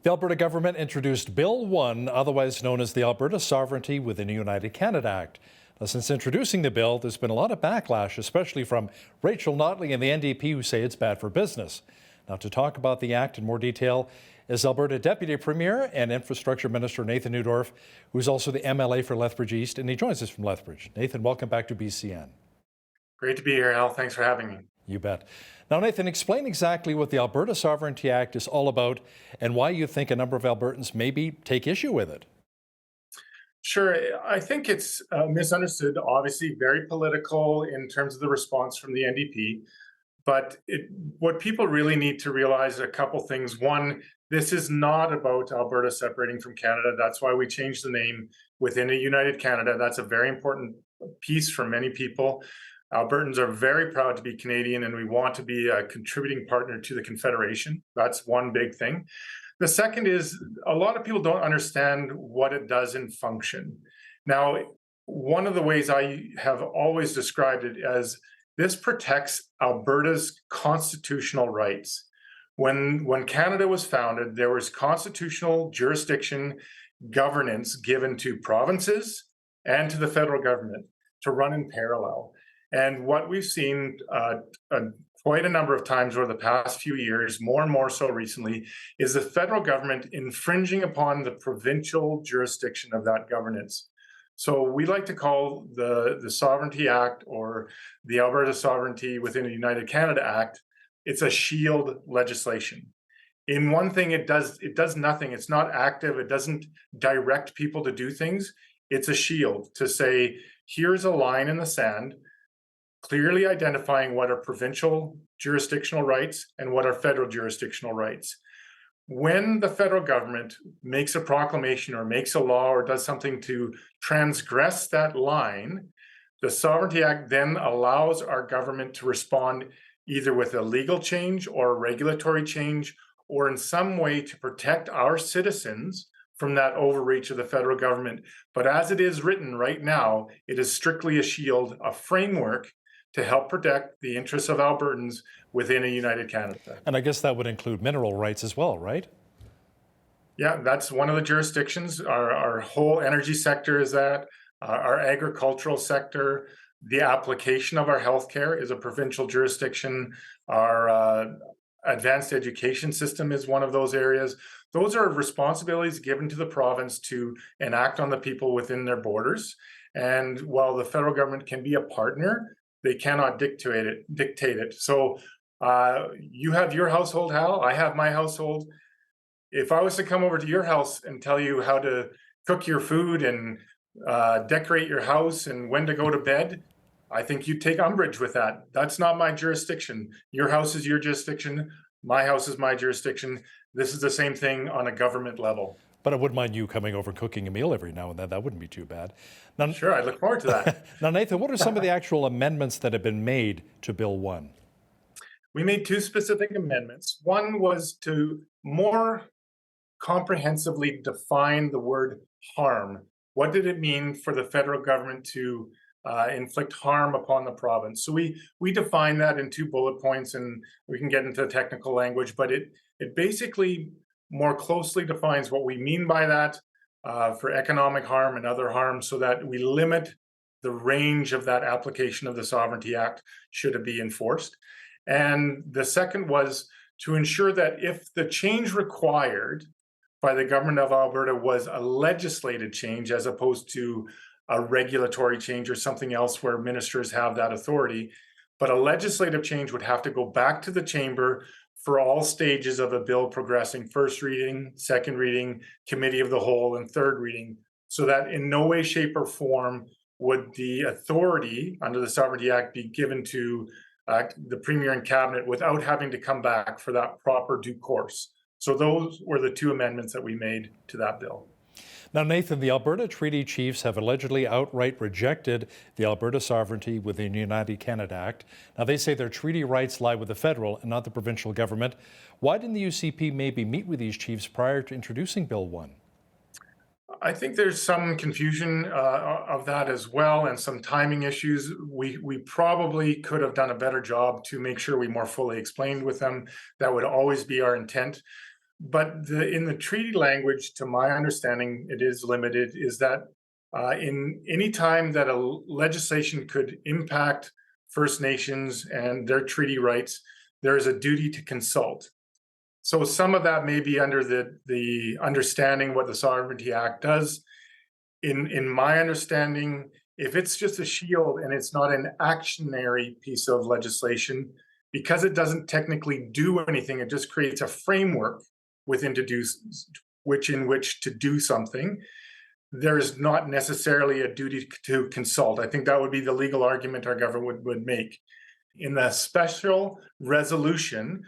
The Alberta government introduced Bill 1, otherwise known as the Alberta Sovereignty within the United Canada Act. Now, since introducing the bill, there's been a lot of backlash, especially from Rachel Notley and the NDP, who say it's bad for business. Now, to talk about the act in more detail is Alberta Deputy Premier and Infrastructure Minister Nathan Neudorf, who's also the MLA for Lethbridge East, and he joins us from Lethbridge. Nathan, welcome back to BCN. Great to be here, Al. Thanks for having me. You bet. Now, Nathan, explain exactly what the Alberta Sovereignty Act is all about and why you think a number of Albertans maybe take issue with it. Sure. I think it's misunderstood, obviously very political in terms of the response from the NDP. But what people really need to realize are a couple things. One, this is not about Alberta separating from Canada. That's why we changed the name within a united Canada. That's a very important piece for many people. Albertans are very proud to be Canadian, and we want to be a contributing partner to the Confederation. That's one big thing. The second is a lot of people don't understand what it does in function. Now, one of the ways I have always described it as this protects Alberta's constitutional rights. When Canada was founded, there was constitutional jurisdiction governance given to provinces and to the federal government to run in parallel. And what we've seen quite a number of times over the past few years, more and more so recently, is the federal government infringing upon the provincial jurisdiction of that governance. So we like to call the Sovereignty Act, or the Alberta Sovereignty within a United Canada Act, it's a shield legislation. In one thing, it does nothing. It's not active. It doesn't direct people to do things. It's a shield to say, here's a line in the sand, clearly identifying what are provincial jurisdictional rights and what are federal jurisdictional rights. When the federal government makes a proclamation or makes a law or does something to transgress that line, the Sovereignty Act then allows our government to respond either with a legal change or a regulatory change, or in some way to protect our citizens from that overreach of the federal government. But as it is written right now, it is strictly a shield, a framework to help protect the interests of Albertans within a united Canada. And I guess that would include mineral rights as well, right? Yeah, that's one of the jurisdictions. Our whole energy sector is that, our agricultural sector, the application of our healthcare is a provincial jurisdiction. Our advanced education system is one of those areas. Those are responsibilities given to the province to enact on the people within their borders. And while the federal government can be a partner, they cannot dictate it. So you have your household, Hal, I have my household. If I was to come over to your house and tell you how to cook your food and decorate your house and when to go to bed, I think you'd take umbrage with that. That's not my jurisdiction. Your house is your jurisdiction. My house is my jurisdiction. This is the same thing on a government level. But I wouldn't mind you coming over and cooking a meal every now and then. That wouldn't be too bad. Now, sure, I look forward to that. Now, Nathan, what are some of the actual amendments that have been made to Bill 1? We made two specific amendments. One was to more comprehensively define the word harm. What did it mean for the federal government to inflict harm upon the province? So we define that in 2 bullet points, and we can get into technical language, but it basically more closely defines what we mean by that for economic harm and other harm, so that we limit the range of that application of the Sovereignty Act should it be enforced. And the second was to ensure that if the change required by the government of Alberta was a legislated change as opposed to a regulatory change or something else where ministers have that authority, but a legislative change would have to go back to the chamber for all stages of a bill progressing: first reading, second reading, committee of the whole, and third reading, so that in no way, shape, or form would the authority under the Sovereignty Act be given to the Premier and Cabinet without having to come back for that proper due course. So those were the 2 amendments that we made to that bill. Now, Nathan, the Alberta Treaty Chiefs have allegedly outright rejected the Alberta Sovereignty within the United Canada Act. Now, they say their treaty rights lie with the federal and not the provincial government. Why didn't the UCP maybe meet with these chiefs prior to introducing Bill 1? I think there's some confusion of that as well, and some timing issues. We probably could have done a better job to make sure we more fully explained with them. That would always be our intent. But in the treaty language, to my understanding, it is limited, is that in any time that a legislation could impact First Nations and their treaty rights, there is a duty to consult. So some of that may be under the understanding what the Sovereignty Act does. In my understanding, if it's just a shield and it's not an actionary piece of legislation, because it doesn't technically do anything, it just creates a framework within in which to do something. There's not necessarily a duty to consult. I think that would be the legal argument our government would make. In the special resolution,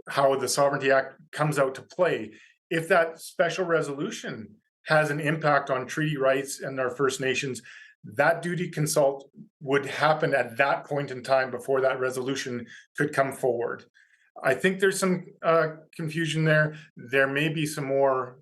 how the Sovereignty Act comes out to play, if that special resolution has an impact on treaty rights and our First Nations, that duty consult would happen at that point in time before that resolution could come forward. I think there's some confusion there. There may be some more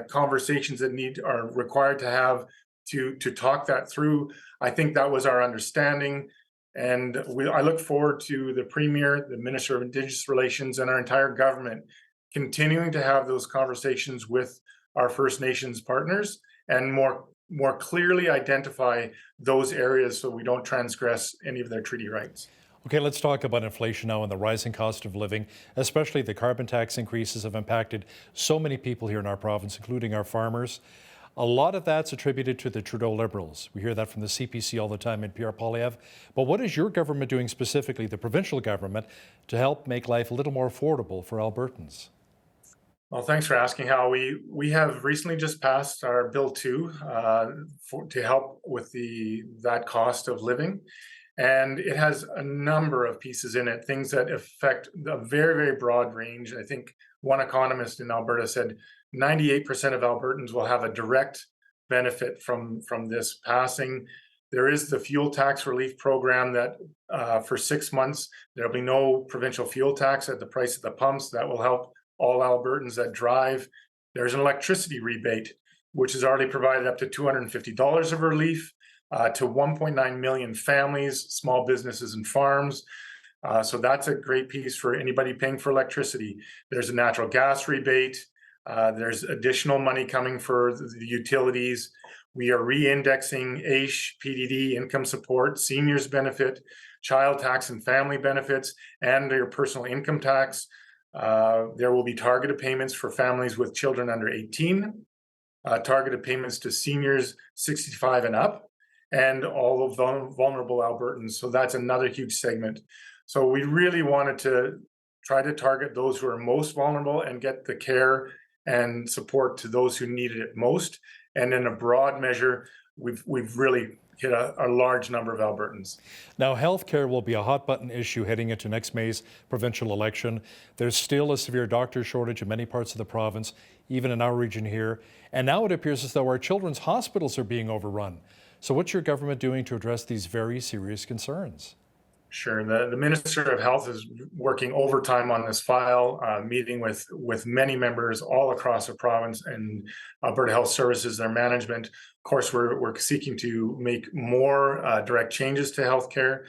conversations that are required to have to talk that through. I think that was our understanding. And I look forward to the Premier, the Minister of Indigenous Relations, and our entire government continuing to have those conversations with our First Nations partners and more clearly identify those areas so we don't transgress any of their treaty rights. Okay, let's talk about inflation now and the rising cost of living, especially the carbon tax increases have impacted so many people here in our province, including our farmers. A lot of that's attributed to the Trudeau Liberals. We hear that from the CPC all the time in Pierre Poilievre. But what is your government doing specifically, the provincial government, to help make life a little more affordable for Albertans? Well, thanks for asking, Hal. We have recently just passed our Bill 2 to help with that cost of living. And it has a number of pieces in it, things that affect a very, very broad range. I think one economist in Alberta said 98% of Albertans will have a direct benefit from this passing. There is the fuel tax relief program that for 6 months, there'll be no provincial fuel tax at the price of the pumps. That will help all Albertans that drive. There's an electricity rebate, which has already provided up to $250 of relief to 1.9 million families, small businesses and farms. So that's a great piece for anybody paying for electricity. There's a natural gas rebate. There's additional money coming for the utilities. We are re-indexing AISH, PDD, income support, seniors benefit, child tax and family benefits, and your personal income tax. There will be targeted payments for families with children under 18, targeted payments to seniors 65 and up, and all of the vulnerable Albertans. So that's another huge segment. So we really wanted to try to target those who are most vulnerable and get the care and support to those who needed it most. And in a broad measure, we've really hit a large number of Albertans. Now, healthcare will be a hot button issue heading into next May's provincial election. There's still a severe doctor shortage in many parts of the province, even in our region here. And now it appears as though our children's hospitals are being overrun. So what's your government doing to address these very serious concerns? Sure. The Minister of Health is working overtime on this file, meeting with many members all across the province and Alberta Health Services, their management. Of course, we're seeking to make more direct changes to healthcare.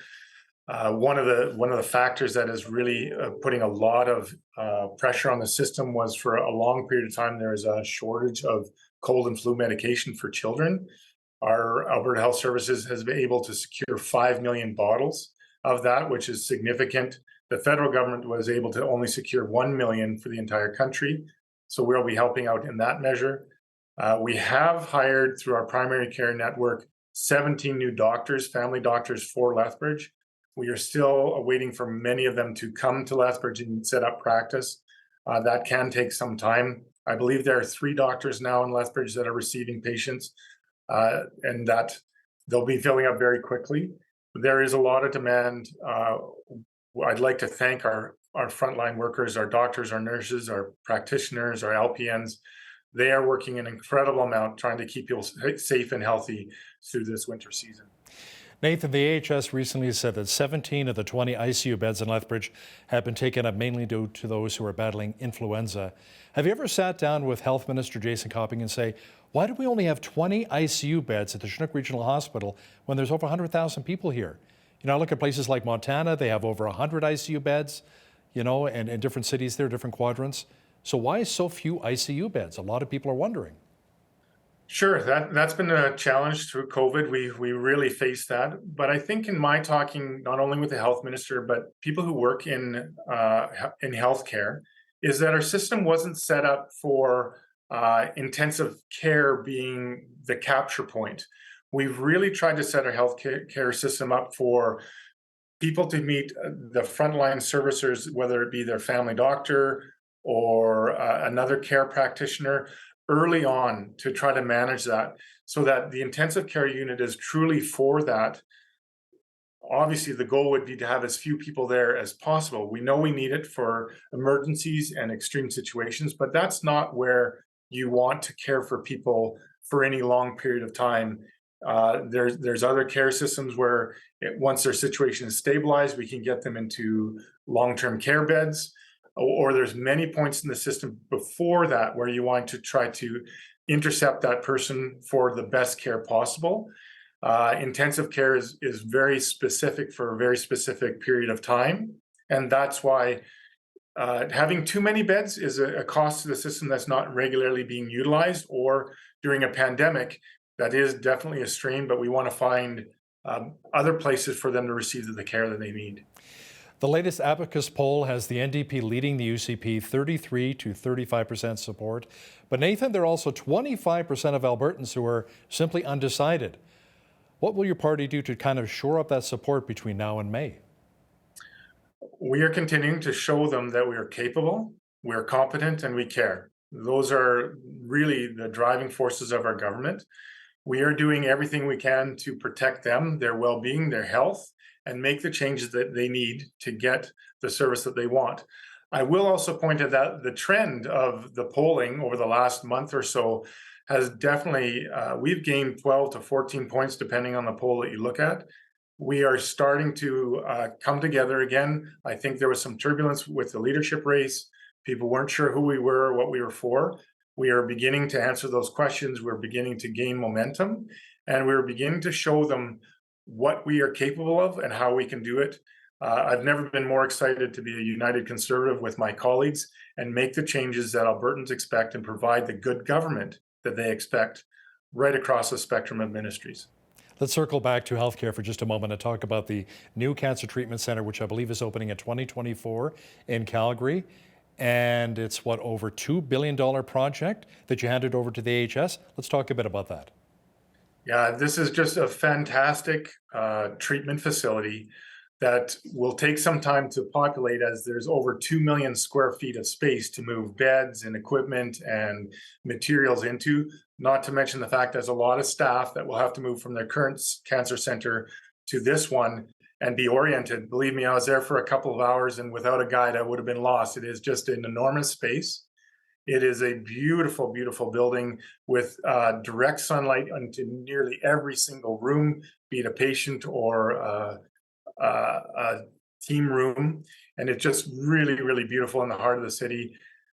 One of the factors that is really putting a lot of pressure on the system was for a long period of time there is a shortage of cold and flu medication for children. Our Alberta Health Services has been able to secure 5 million bottles of that, which is significant. The federal government was able to only secure 1 million for the entire country. So we'll be helping out in that measure. We have hired through our primary care network 17 new doctors, family doctors for Lethbridge. We are still waiting for many of them to come to Lethbridge and set up practice. That can take some time. I believe there are 3 doctors now in Lethbridge that are receiving patients, and that they'll be filling up very quickly. There is a lot of demand. I'd like to thank our frontline workers, our doctors, our nurses, our practitioners, our LPNs. They are working an incredible amount trying to keep people safe and healthy through this winter season. Nathan, the AHS recently said that 17 of the 20 ICU beds in Lethbridge have been taken up mainly due to those who are battling influenza. Have you ever sat down with Health Minister Jason Copping and say, why do we only have 20 ICU beds at the Chinook Regional Hospital when there's over 100,000 people here? You know, I look at places like Montana, they have over 100 ICU beds, you know, and in different cities there, different quadrants. So why so few ICU beds? A lot of people are wondering. Sure, that's been a challenge through COVID. We really faced that. But I think in my talking, not only with the health minister, but people who work in healthcare, is that our system wasn't set up for intensive care being the capture point. We've really tried to set our care system up for people to meet the frontline servicers, whether it be their family doctor or another care practitioner, early on to try to manage that so that the intensive care unit is truly for that. Obviously, the goal would be to have as few people there as possible. We know we need it for emergencies and extreme situations, but that's not where you want to care for people for any long period of time. There's other care systems where once their situation is stabilized, we can get them into long-term care beds, or there's many points in the system before that where you want to try to intercept that person for the best care possible. Intensive care is very specific for a very specific period of time. And that's why having too many beds is a cost to the system that's not regularly being utilized, or during a pandemic, that is definitely a strain, but we want to find other places for them to receive the care that they need. The latest Abacus poll has the NDP leading the UCP 33 to 35% support. But Nathan, there are also 25% of Albertans who are simply undecided. What will your party do to kind of shore up that support between now and May? We are continuing to show them that we are capable, we're competent, and we care. Those are really the driving forces of our government. We are doing everything we can to protect them, their well-being, their health, and make the changes that they need to get the service that they want. I will also point out that the trend of the polling over the last month or so has definitely, we've gained 12 to 14 points depending on the poll that you look at. We are starting to come together again. I think there was some turbulence with the leadership race. People weren't sure who we were or what we were for. We are beginning to answer those questions. We're beginning to gain momentum, and we're beginning to show them what we are capable of and how we can do it. I've never been more excited to be a united Conservative with my colleagues and make the changes that Albertans expect and provide the good government that they expect right across the spectrum of ministries. Let's circle back to healthcare for just a moment and talk about the new cancer treatment center, which I believe is opening in 2024 in Calgary. And it's what, over $2 billion project that you handed over to the AHS. Let's talk a bit about that. Yeah, this is just a fantastic treatment facility that will take some time to populate, as there's over 2 million square feet of space to move beds and equipment and materials into, not to mention the fact there's a lot of staff that will have to move from their current cancer center to this one and be oriented. Believe me, I was there for a couple of hours, and without a guide, I would have been lost. It is just an enormous space. It is a beautiful, beautiful building with direct sunlight into nearly every single room, be it a patient or a team room. And it's just really, really beautiful in the heart of the city.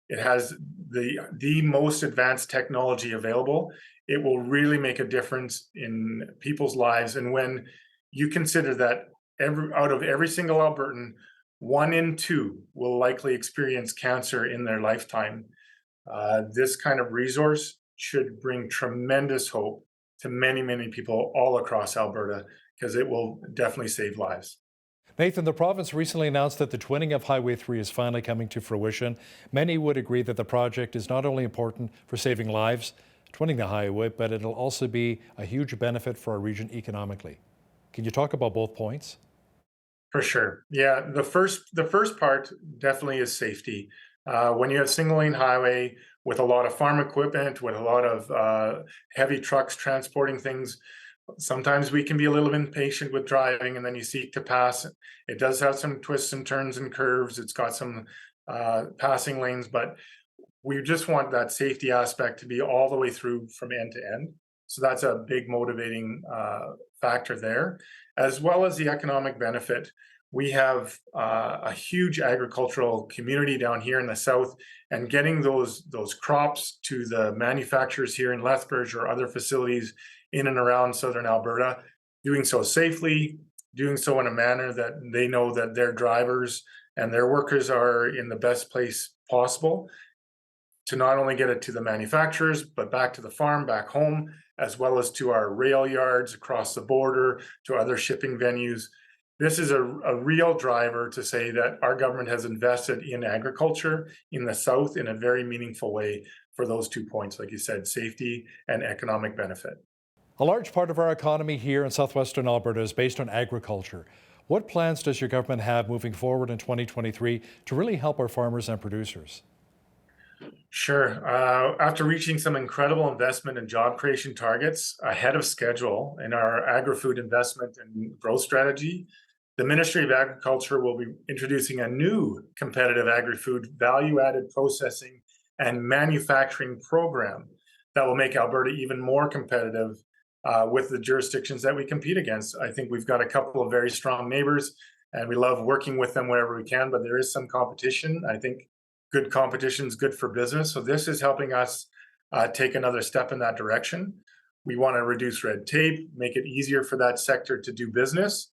It has the most advanced technology available. It will really make a difference in people's lives. And when you consider that out of every single Albertan, 1 in 2 will likely experience cancer in their lifetime, this kind of resource should bring tremendous hope to many, many people all across Alberta, because it will definitely save lives. Nathan, the province recently announced that the twinning of Highway 3 is finally coming to fruition. Many would agree that the project is not only important for saving lives, twinning the highway, but it'll also be a huge benefit for our region economically. Can you talk about both points? For sure. Yeah, the first part definitely is safety. When you have single lane highway with a lot of farm equipment, with a lot of heavy trucks transporting things, sometimes we can be a little impatient with driving, and then you seek to pass. It does have some twists and turns and curves. It's got some passing lanes, but we just want that safety aspect to be all the way through from end to end. So that's a big motivating factor there, as well as the economic benefit. We have a huge agricultural community down here in the south, and getting those crops to the manufacturers here in Lethbridge or other facilities in and around southern Alberta, doing so safely, doing so in a manner that they know that their drivers and their workers are in the best place possible, to not only get it to the manufacturers, but back to the farm, back home, as well as to our rail yards across the border, to other shipping venues. This is a real driver to say that our government has invested in agriculture in the South in a very meaningful way for those 2 points, like you said, safety and economic benefit. A large part of our economy here in southwestern Alberta is based on agriculture. What plans does your government have moving forward in 2023 to really help our farmers and producers? Sure. After reaching some incredible investment and job creation targets ahead of schedule in our agri-food investment and growth strategy, the Ministry of Agriculture will be introducing a new competitive agri-food value-added processing and manufacturing program that will make Alberta even more competitive with the jurisdictions that we compete against. I think we've got a couple of very strong neighbors, and we love working with them wherever we can, but there is some competition. I think good competition is good for business. So this is helping us take another step in that direction. We want to reduce red tape, make it easier for that sector to do business.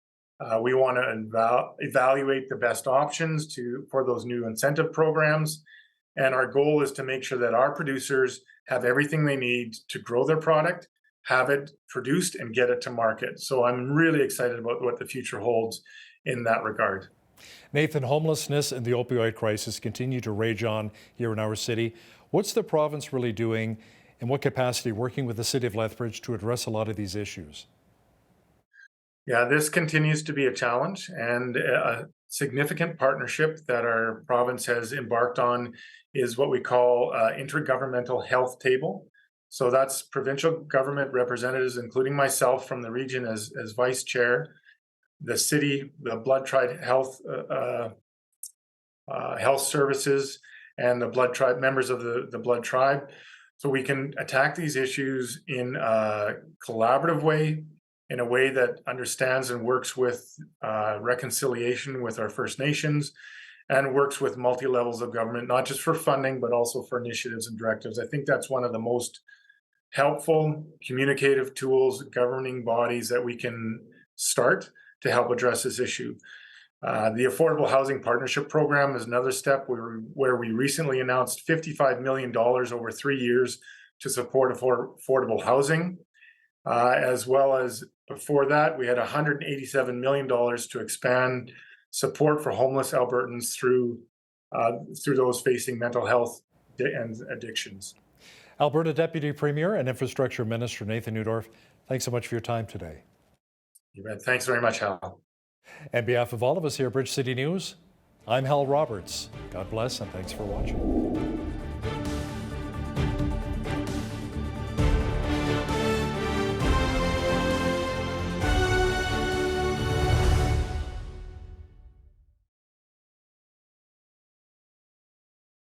We want to evaluate the best options for those new incentive programs. And our goal is to make sure that our producers have everything they need to grow their product, have it produced, and get it to market. So I'm really excited about what the future holds in that regard. Nathan, homelessness and the opioid crisis continue to rage on here in our city. What's the province really doing, in what capacity, working with the City of Lethbridge to address a lot of these issues? Yeah, this continues to be a challenge, and a significant partnership that our province has embarked on is what we call intergovernmental health table. So that's provincial government representatives, including myself from the region as vice chair, the city, the Blood Tribe Health Health Services, and the Blood Tribe members of the Blood Tribe. So we can attack these issues in a collaborative way, in a way that understands and works with reconciliation with our First Nations, and works with multi-levels of government, not just for funding, but also for initiatives and directives. I think that's one of the most helpful communicative tools, governing bodies that we can start to help address this issue. The Affordable Housing Partnership Program is another step where we recently announced $55 million over 3 years to support affordable housing. As well as before that, we had $187 million to expand support for homeless Albertans through those facing mental health and addictions. Alberta Deputy Premier and Infrastructure Minister Nathan Neudorf, thanks so much for your time today. You bet. Thanks very much, Hal. On behalf of all of us here at Bridge City News, I'm Hal Roberts. God bless and thanks for watching.